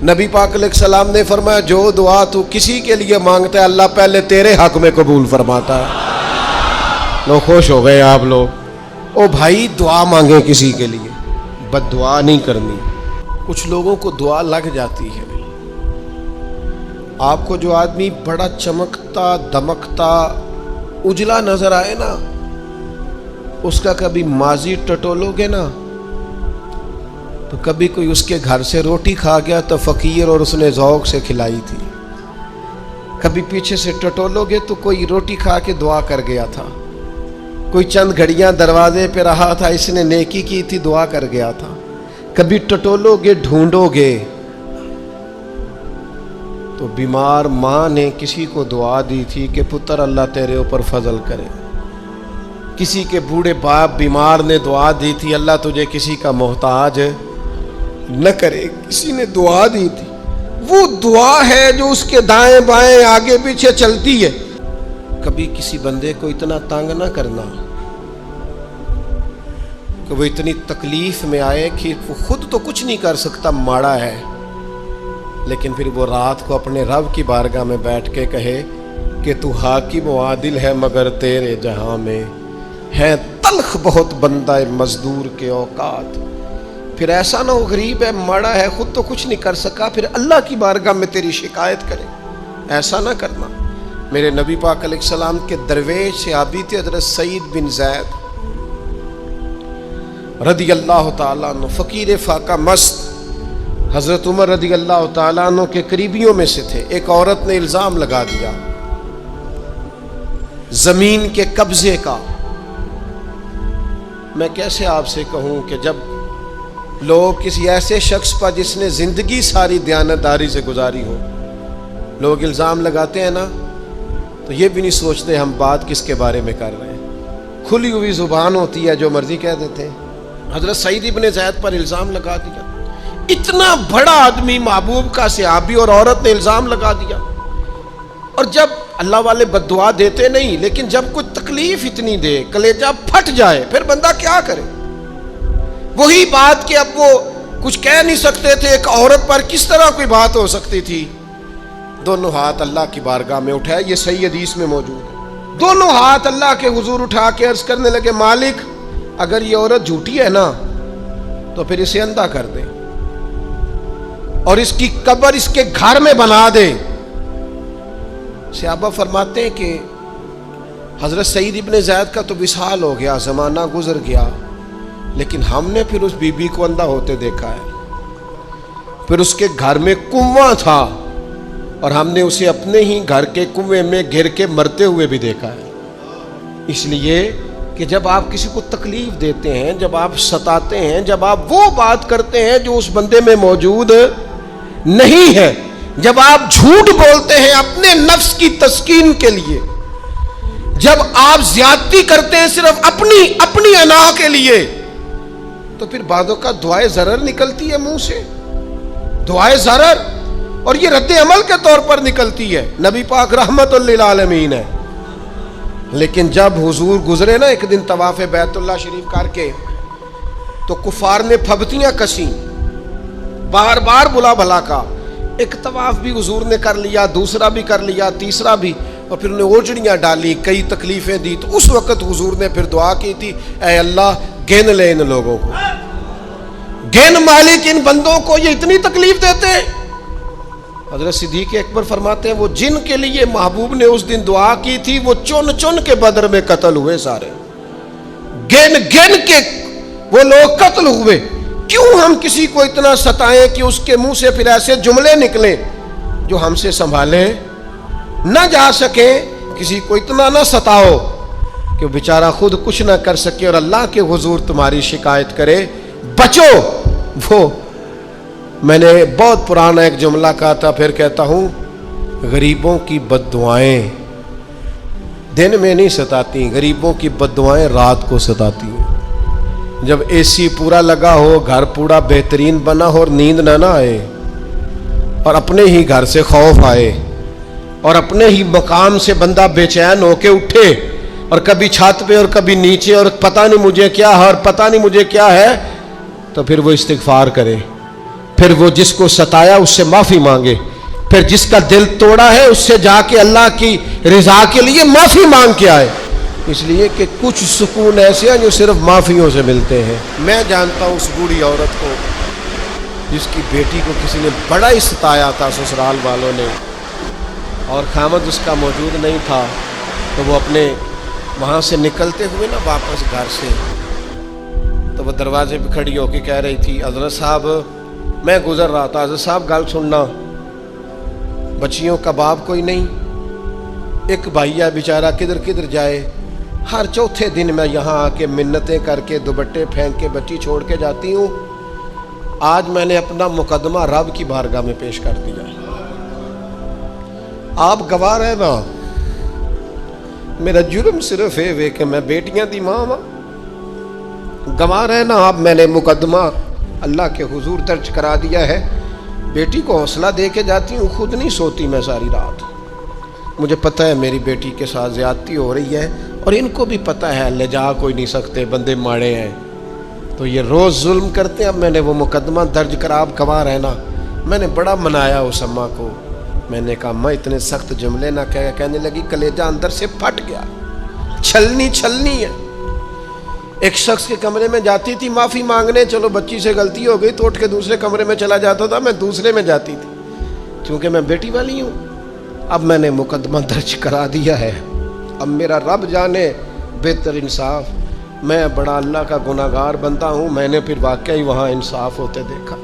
نبی پاک علیہ السلام نے فرمایا جو دعا تو کسی کے لیے مانگتا ہے اللہ پہلے تیرے حق میں قبول فرماتا ہے۔ لوگ خوش ہو گئے آپ لوگ، او بھائی دعا مانگیں کسی کے لیے، بد دعا نہیں کرنی۔ کچھ لوگوں کو دعا لگ جاتی ہے۔ آپ کو جو آدمی بڑا چمکتا دمکتا اجلا نظر آئے نا، اس کا کبھی ماضی ٹٹولو گے نا تو کبھی کوئی اس کے گھر سے روٹی کھا گیا تو فقیر اور اس نے ذوق سے کھلائی تھی، کبھی پیچھے سے ٹٹولو گے تو کوئی روٹی کھا کے دعا کر گیا تھا، کوئی چند گھڑیاں دروازے پہ رہا تھا، اس نے نیکی کی تھی دعا کر گیا تھا۔ کبھی ٹٹولو گے ڈھونڈو گے تو بیمار ماں نے کسی کو دعا دی تھی کہ پتر اللہ تیرے اوپر فضل کرے، کسی کے بوڑھے باپ بیمار نے دعا دی تھی اللہ تجھے کسی کا محتاج نہ کرے، کسی نے دعا دی تھی۔ وہ دعا ہے جو اس کے دائیں بائیں آگے پیچھے چلتی ہے۔ کبھی کسی بندے کو اتنا تنگ نہ کرنا کہ وہ اتنی تکلیف میں آئے کہ وہ خود تو کچھ نہیں کر سکتا، ماڑا ہے، لیکن پھر وہ رات کو اپنے رب کی بارگاہ میں بیٹھ کے کہے کہ تو حاکم و عادل ہے مگر تیرے جہاں میں ہے تلخ بہت بندہ مزدور کے اوقات۔ پھر ایسا نہ ہو غریب ہے ماڑا ہے خود تو کچھ نہیں کر سکا پھر اللہ کی بارگاہ میں تیری شکایت کرے، ایسا نہ کرنا۔ میرے نبی پاک علیہ السلام کے درویش صحابی تھے حضرت سعید بن زید رضی اللہ تعالیٰ عنہ، فقیر فاقہ مست، حضرت عمر رضی اللہ تعالیٰ عنہ کے قریبیوں میں سے تھے۔ ایک عورت نے الزام لگا دیا زمین کے قبضے کا۔ میں کیسے آپ سے کہوں کہ جب لوگ کسی ایسے شخص پر جس نے زندگی ساری دیانتداری سے گزاری ہو لوگ الزام لگاتے ہیں نا تو یہ بھی نہیں سوچتے ہم بات کس کے بارے میں کر رہے ہیں، کھلی ہوئی زبان ہوتی ہے جو مرضی کہہ دیتے ہیں۔ حضرت سعید ابن زید پر الزام لگا دیا، اتنا بڑا آدمی محبوب کا صحابی اور عورت نے الزام لگا دیا۔ اور جب اللہ والے بد دعا دیتے نہیں، لیکن جب کوئی تکلیف اتنی دے کلیجہ پھٹ جائے پھر بندہ کیا کرے؟ وہی بات کہ اب وہ کچھ کہہ نہیں سکتے تھے، ایک عورت پر کس طرح کوئی بات ہو سکتی تھی؟ دونوں ہاتھ اللہ کی بارگاہ میں اٹھائے، یہ صحیح حدیث میں موجود ہے۔ دونوں ہاتھ اللہ کے حضور اٹھا کے عرض کرنے لگے مالک اگر یہ عورت جھوٹی ہے نا تو پھر اسے اندھا کر دے اور اس کی قبر اس کے گھر میں بنا دے۔ صحابہ فرماتے ہیں کہ حضرت سعید ابن زید کا تو وصال ہو گیا، زمانہ گزر گیا، لیکن ہم نے پھر اس بی بی کو اندھا ہوتے دیکھا ہے، پھر اس کے گھر میں کنواں تھا اور ہم نے اسے اپنے ہی گھر کے کنویں میں گر کے مرتے ہوئے بھی دیکھا ہے۔ اس لیے کہ جب آپ کسی کو تکلیف دیتے ہیں، جب آپ ستاتے ہیں، جب آپ وہ بات کرتے ہیں جو اس بندے میں موجود نہیں ہے، جب آپ جھوٹ بولتے ہیں اپنے نفس کی تسکین کے لیے، جب آپ زیادتی کرتے ہیں صرف اپنی انا کے لیے، تو پھر بعضوں کا دعائے ضرر نکلتی ہے منہ سے، دعائے ضرر، اور یہ رد عمل کے طور پر نکلتی ہے۔ نبی پاک رحمت للعالمین ہے، لیکن جب حضور گزرے نا ایک دن طواف بیت اللہ شریف کر کے تو کفار نے پھبتیاں کسیں، بار بار بلا بھلا کا، ایک طواف بھی حضور نے کر لیا، دوسرا بھی کر لیا، تیسرا بھی، اور پھر انہیں اوجڑیاں ڈالی، کئی تکلیفیں دی، تو اس وقت حضور نے پھر دعا کی تھی اے اللہ گن لے ان لوگوں کو، گن مالک ان بندوں کو، یہ اتنی تکلیف دیتے ہیں۔ حضرت صدیق اکبر فرماتے ہیں وہ جن کے لیے محبوب نے اس دن دعا کی تھی وہ چن چن کے بدر میں قتل ہوئے، سارے گن گن کے وہ لوگ قتل ہوئے۔ کیوں ہم کسی کو اتنا ستائیں کہ اس کے منہ سے پھر ایسے جملے نکلیں جو ہم سے سنبھالے نہ جا سکیں؟ کسی کو اتنا نہ ستاؤ کہ وہ بیچارہ خود کچھ نہ کر سکے اور اللہ کے حضور تمہاری شکایت کرے۔ بچو، وہ میں نے بہت پرانا ایک جملہ کہا تھا، پھر کہتا ہوں، غریبوں کی بد دعائیں دن میں نہیں ستاتی، غریبوں کی بد دعائیں رات کو ستاتی ہیں۔ جب اے سی پورا لگا ہو، گھر پورا بہترین بنا ہو اور نیند نہ آئے اور اپنے ہی گھر سے خوف آئے اور اپنے ہی مقام سے بندہ بے چین ہو کے اٹھے اور کبھی چھت پہ اور کبھی نیچے اور پتہ نہیں مجھے کیا ہے اور پتہ نہیں مجھے کیا ہے، تو پھر وہ استغفار کرے پھر وہ جس کو ستایا اس سے معافی مانگے، پھر جس کا دل توڑا ہے اس سے جا کے اللہ کی رضا کے لیے معافی مانگ کے آئے، اس لیے کہ کچھ سکون ایسے ہیں جو صرف معافیوں سے ملتے ہیں۔ میں جانتا ہوں اس بوڑھی عورت کو جس کی بیٹی کو کسی نے بڑا ہی ستایا تھا سسرال والوں نے، اور خامد اس کا موجود نہیں تھا، تو وہ اپنے وہاں سے نکلتے ہوئے نا واپس گھر سے، تو وہ دروازے پہ کھڑی ہو کے کہہ رہی تھی حضرت صاحب میں گزر رہا تھا، حضرت صاحب گل سننا، بچیوں کا باپ کوئی نہیں، ایک بھائیا بیچارہ کدھر کدھر جائے، ہر چوتھے دن میں یہاں آ کے منتیں کر کے دوپٹے پھینک کے بچی چھوڑ کے جاتی ہوں، آج میں نے اپنا مقدمہ رب کی بارگاہ میں پیش کر دیا، آپ گواہ رہے نا، میرا جرم صرف ہے کہ میں بیٹیاں دی ماں ہاں، گواہ رہے نا آپ، میں نے مقدمہ اللہ کے حضور درج کرا دیا ہے، بیٹی کو حوصلہ دے کے جاتی ہوں، خود نہیں سوتی میں ساری رات، مجھے پتہ ہے میری بیٹی کے ساتھ زیادتی ہو رہی ہے، اور ان کو بھی پتہ ہے لے جا کوئی نہیں سکتے، بندے ماڑے ہیں، تو یہ روز ظلم کرتے ہیں، اب میں نے وہ مقدمہ درج کرا، آپ گواہ رہنا، میں نے بڑا منایا اس اماں کو، میں نے کہا ماں اتنے سخت جملے نہ کہنے لگی، کلیجہ اندر سے پھٹ گیا، چھلنی ہے۔ ایک شخص کے کمرے میں جاتی تھی معافی مانگنے، چلو بچی سے غلطی ہو گئی تو اٹھ کے دوسرے کمرے میں چلا جاتا تھا، میں دوسرے میں جاتی تھی کیونکہ میں بیٹی والی ہوں، اب میں نے مقدمہ درج کرا دیا ہے، اب میرا رب جانے بہتر انصاف، میں بڑا اللہ کا گناہگار بنتا ہوں، میں نے پھر واقعی وہاں انصاف ہوتے دیکھا،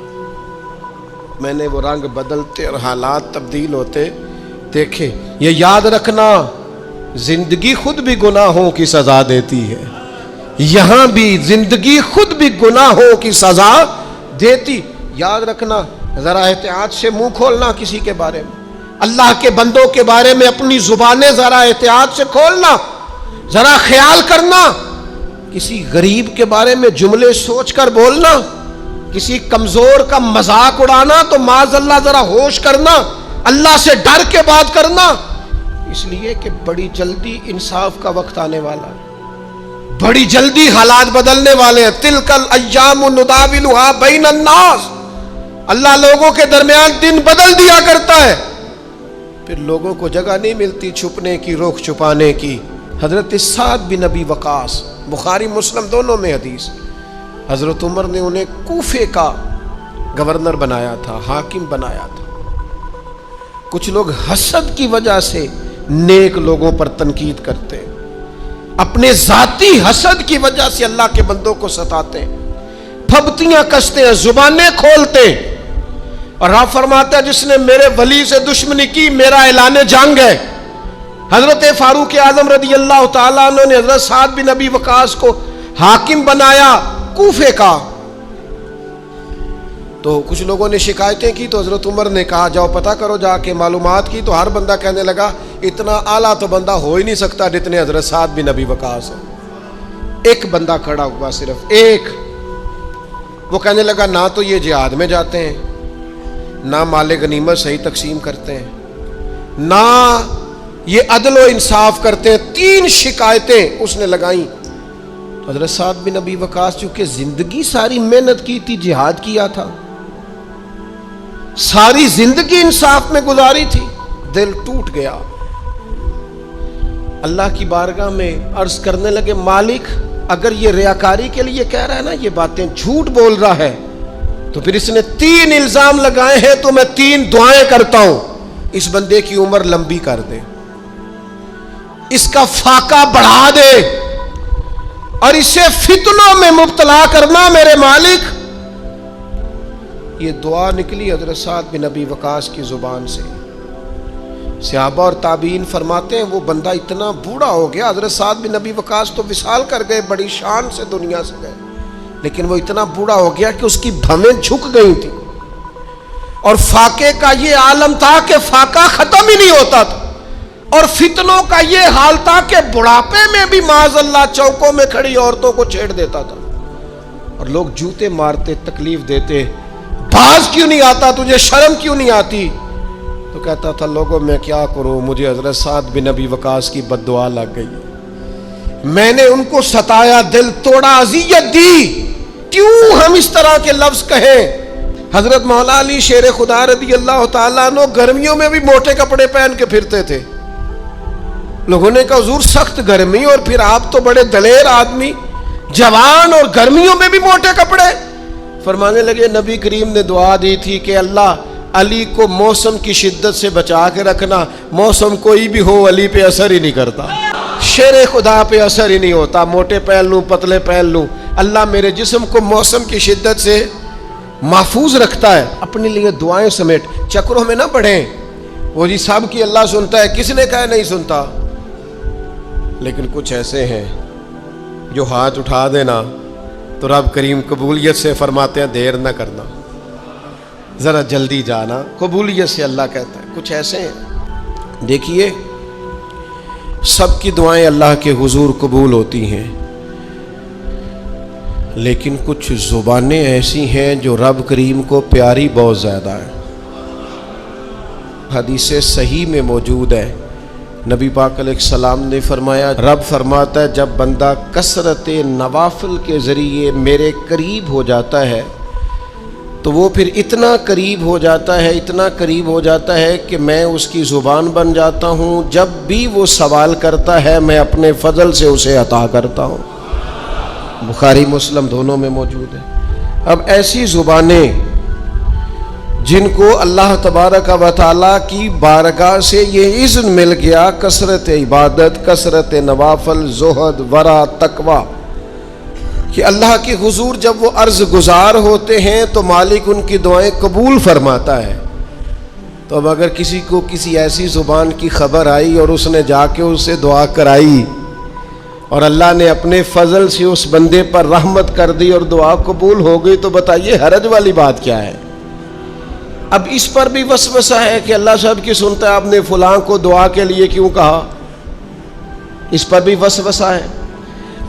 میں نے وہ رنگ بدلتے اور حالات تبدیل ہوتے دیکھے۔ یہ یاد رکھنا زندگی خود بھی گناہوں کی سزا دیتی ہے، یہاں بھی زندگی خود بھی گناہوں کی سزا دیتی، یاد رکھنا، ذرا احتیاط سے منہ کھولنا کسی کے بارے میں، اللہ کے بندوں کے بارے میں اپنی زبانیں ذرا احتیاط سے کھولنا، ذرا خیال کرنا، کسی غریب کے بارے میں جملے سوچ کر بولنا، کسی کمزور کا مذاق اڑانا تو معاذ اللہ ذرا ہوش کرنا، اللہ سے ڈر کے بات کرنا، اس لیے کہ بڑی جلدی انصاف کا وقت آنے والا ہے، بڑی جلدی حالات بدلنے والے ہیں، تلک الایام نداولها بین الناس، اللہ لوگوں کے درمیان دن بدل دیا کرتا ہے، پھر لوگوں کو جگہ نہیں ملتی چھپنے کی، روک چھپانے کی۔ حضرت سعد بن ابی وقاص، بخاری مسلم دونوں میں حدیث، حضرت عمر نے انہیں کوفے کا گورنر بنایا تھا، حاکم بنایا تھا، کچھ لوگ حسد کی وجہ سے نیک لوگوں پر تنقید کرتے ہیں، اپنے ذاتی حسد کی وجہ سے اللہ کے بندوں کو ستاتے ہیں، پھبتیاں کستے ہیں، زبانیں کھولتے ہیں، اور آپ فرماتے ہیں جس نے میرے ولی سے دشمنی کی میرا اعلان جنگ ہے۔ حضرت فاروق اعظم رضی اللہ تعالیٰ عنہ نے حضرت سعد بن ابی وقاص کو حاکم بنایا کوفے کا، تو کچھ لوگوں نے شکایتیں کی، تو حضرت عمر نے کہا جاؤ پتہ کرو جا کے، معلومات کی، تو ہر بندہ کہنے لگا اتنا اعلیٰ تو بندہ ہو ہی نہیں سکتا جتنے حضرت سعد بن ابی وقاص ہیں۔ ایک بندہ کھڑا ہوا، صرف ایک، وہ کہنے لگا نہ تو یہ جہاد میں جاتے ہیں، نہ مال غنیمت صحیح تقسیم کرتے ہیں، نہ یہ عدل و انصاف کرتے ہیں، تین شکایتیں اس نے لگائیں۔ حضرت سعد بن ابی وقاص چونکہ زندگی ساری محنت کی تھی، جہاد کیا تھا، ساری زندگی انصاف میں گزاری تھی، دل ٹوٹ گیا، اللہ کی بارگاہ میں عرض کرنے لگے مالک اگر یہ ریاکاری کے لیے کہہ رہا ہے نا، یہ باتیں جھوٹ بول رہا ہے، تو پھر اس نے 3 الزام لگائے ہیں، تو میں 3 دعائیں کرتا ہوں، اس بندے کی عمر لمبی کر دے، اس کا فاقہ بڑھا دے، اور اسے فتنوں میں مبتلا کرنا میرے مالک۔ یہ دعا نکلی حضرت سعد بن ابی وقاص کی زبان سے۔ صحابہ اور تابعین فرماتے ہیں وہ بندہ اتنا بوڑھا ہو گیا، حضرت سعد بن ابی وقاص تو وصال کر گئے، بڑی شان سے دنیا سے گئے، لیکن وہ اتنا بوڑھا ہو گیا کہ اس کی بھویں جھک گئی تھی، اور فاقے کا یہ عالم تھا کہ فاقہ ختم ہی نہیں ہوتا تھا، اور فتنوں کا یہ حال تھا کہ بڑھاپے میں بھی معاذ اللہ چوکوں میں کھڑی عورتوں کو چھیڑ دیتا تھا، اور لوگ جوتے مارتے، تکلیف دیتے، باز کیوں نہیں آتا تجھے، شرم کیوں نہیں آتی؟ تو کہتا تھا لوگوں میں کیا کروں، مجھے حضرت سعد بن ابی وقاص کی بد دعا لگ گئی، میں نے ان کو ستایا، دل توڑا، اذیت دی، کیوں ہم اس طرح کے لفظ کہیں؟ حضرت مولا علی شیر خدا رضی اللہ تعالیٰ عنہ گرمیوں میں بھی موٹے کپڑے پہن کے پھرتے تھے. لوگوں نے کہا حضور سخت گرمی اور پھر آپ تو بڑے دلیر آدمی, جوان اور گرمیوں میں بھی موٹے کپڑے. فرمانے لگے نبی کریم نے دعا دی تھی کہ اللہ علی کو موسم کی شدت سے بچا کے رکھنا, موسم کوئی بھی ہو علی پہ اثر ہی نہیں کرتا, شیر خدا پہ اثر ہی نہیں ہوتا, موٹے پہن لوں پتلے پہن لوں, اللہ میرے جسم کو موسم کی شدت سے محفوظ رکھتا ہے. اپنے لیے دعائیں سمیٹ, چکروں میں نہ پڑھیں وہ جی سب کی اللہ سنتا ہے, کس نے کہا نہیں سنتا. لیکن کچھ ایسے ہیں جو ہاتھ اٹھا دینا تو رب کریم قبولیت سے فرماتے ہیں دیر نہ کرنا, ذرا جلدی جانا, قبولیت سے اللہ کہتا ہے. کچھ ایسے ہیں, دیکھیے سب کی دعائیں اللہ کے حضور قبول ہوتی ہیں, لیکن کچھ زبانیں ایسی ہیں جو رب کریم کو پیاری بہت زیادہ ہے. حدیث صحیح میں موجود ہے, نبی پاک علیہ السلام نے فرمایا, رب فرماتا ہے جب بندہ کثرت نوافل کے ذریعے میرے قریب ہو جاتا ہے تو وہ پھر اتنا قریب ہو جاتا ہے, اتنا قریب ہو جاتا ہے کہ میں اس کی زبان بن جاتا ہوں, جب بھی وہ سوال کرتا ہے میں اپنے فضل سے اسے عطا کرتا ہوں. بخاری مسلم دونوں میں موجود ہے. اب ایسی زبانیں جن کو اللہ تبارک و تعالیٰ کی بارگاہ سے یہ اذن مل گیا, کثرت عبادت, کثرت نوافل, زہد, ورع, تقوی, کہ اللہ کے حضور جب وہ عرض گزار ہوتے ہیں تو مالک ان کی دعائیں قبول فرماتا ہے. تو اب اگر کسی کو کسی ایسی زبان کی خبر آئی اور اس نے جا کے اس سے دعا کرائی اور اللہ نے اپنے فضل سے اس بندے پر رحمت کر دی اور دعا قبول ہو گئی, تو بتائیے حرج والی بات کیا ہے. اب اس پر بھی وسوسہ ہے کہ اللہ صاحب کی سنتا ہے, آپ نے فلاں کو دعا کے لیے کیوں کہا, اس پر بھی وسوسہ ہے.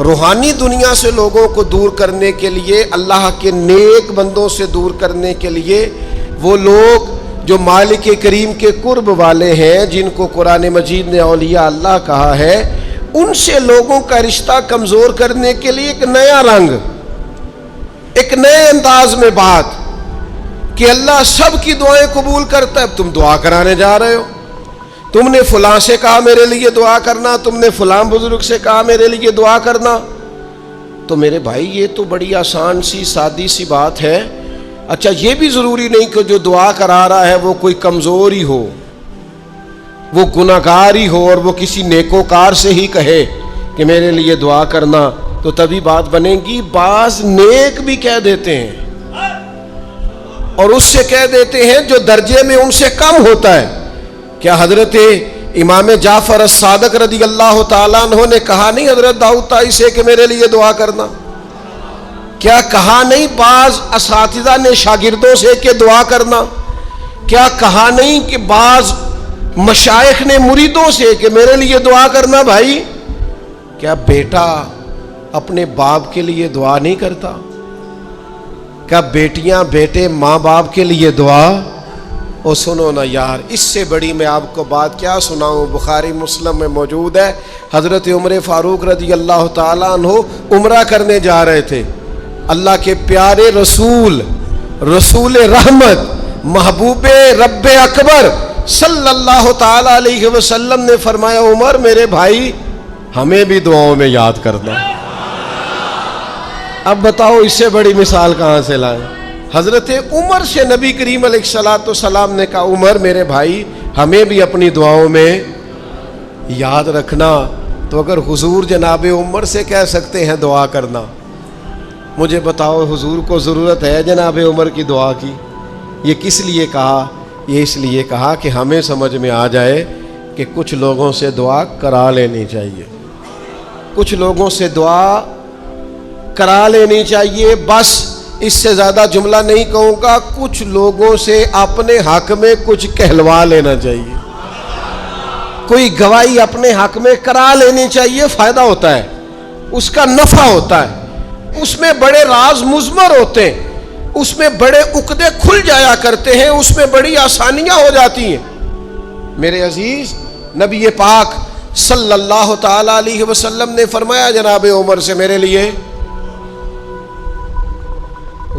روحانی دنیا سے لوگوں کو دور کرنے کے لیے, اللہ کے نیک بندوں سے دور کرنے کے لیے, وہ لوگ جو مالک کریم کے قرب والے ہیں, جن کو قرآن مجید نے اولیاء اللہ کہا ہے, ان سے لوگوں کا رشتہ کمزور کرنے کے لیے ایک نیا رنگ, ایک نئے انداز میں بات کہ اللہ سب کی دعائیں قبول کرتا ہے. تم دعا کرانے جا رہے ہو, تم نے فلاں سے کہا میرے لیے دعا کرنا, تم نے فلاں بزرگ سے کہا میرے لیے دعا کرنا. تو میرے بھائی یہ تو بڑی آسان سی سادی سی بات ہے. اچھا یہ بھی ضروری نہیں کہ جو دعا کرا رہا ہے وہ کوئی کمزور ہی ہو, وہ گناہگار ہی ہو, اور وہ کسی نیکوکار سے ہی کہے کہ میرے لیے دعا کرنا تو تبھی بات بنے گی. بعض نیک بھی کہہ دیتے ہیں اور اس سے کہہ دیتے ہیں جو درجے میں ان سے کم ہوتا ہے. کیا حضرت امام جعفر الصادق رضی اللہ تعالیٰ عنہ نے کہا نہیں حضرت داؤد طائی سے کہ میرے لیے دعا کرنا؟ کیا کہا نہیں بعض اساتذہ نے شاگردوں سے کہ دعا کرنا؟ کیا کہا نہیں کہ بعض مشائخ نے مریدوں سے کہ میرے لیے دعا کرنا؟ بھائی کیا بیٹا اپنے باپ کے لیے دعا نہیں کرتا؟ کیا بیٹیاں بیٹے ماں باپ کے لیے دعا؟ او سنو نا یار, اس سے بڑی میں آپ کو بات کیا سناؤں. بخاری مسلم میں موجود ہے, حضرت عمر فاروق رضی اللہ تعالیٰ عنہ عمرہ کرنے جا رہے تھے. اللہ کے پیارے رسول, رسول رحمت, محبوب رب اکبر صلی اللہ تعالیٰ علیہ وسلم نے فرمایا, عمر میرے بھائی ہمیں بھی دعاؤں میں یاد کرنا. اب بتاؤ اس سے بڑی مثال کہاں سے لائیں. حضرت عمر سے نبی کریم علیہ الصلوۃ والسلام نے کہا, عمر میرے بھائی ہمیں بھی اپنی دعاؤں میں یاد رکھنا. تو اگر حضور جناب عمر سے کہہ سکتے ہیں دعا کرنا, مجھے بتاؤ حضور کو ضرورت ہے جناب عمر کی دعا کی؟ یہ کس لیے کہا؟ یہ اس لیے کہا کہ ہمیں سمجھ میں آ جائے کہ کچھ لوگوں سے دعا کرا لینی چاہیے, کچھ لوگوں سے دعا کرا لینی چاہیے. بس اس سے زیادہ جملہ نہیں کہوں گا, کچھ لوگوں سے اپنے حق میں کچھ کہلوا لینا چاہیے, کوئی گواہی اپنے حق میں کرا لینی چاہیے. فائدہ ہوتا ہے, اس کا نفع ہوتا ہے, اس میں بڑے راز مضمر ہوتے ہیں, اس میں بڑے عقدے کھل جایا کرتے ہیں, اس میں بڑی آسانیاں ہو جاتی ہیں. میرے عزیز نبی پاک صلی اللہ تعالی علیہ وسلم نے فرمایا جناب عمر سے میرے لیے,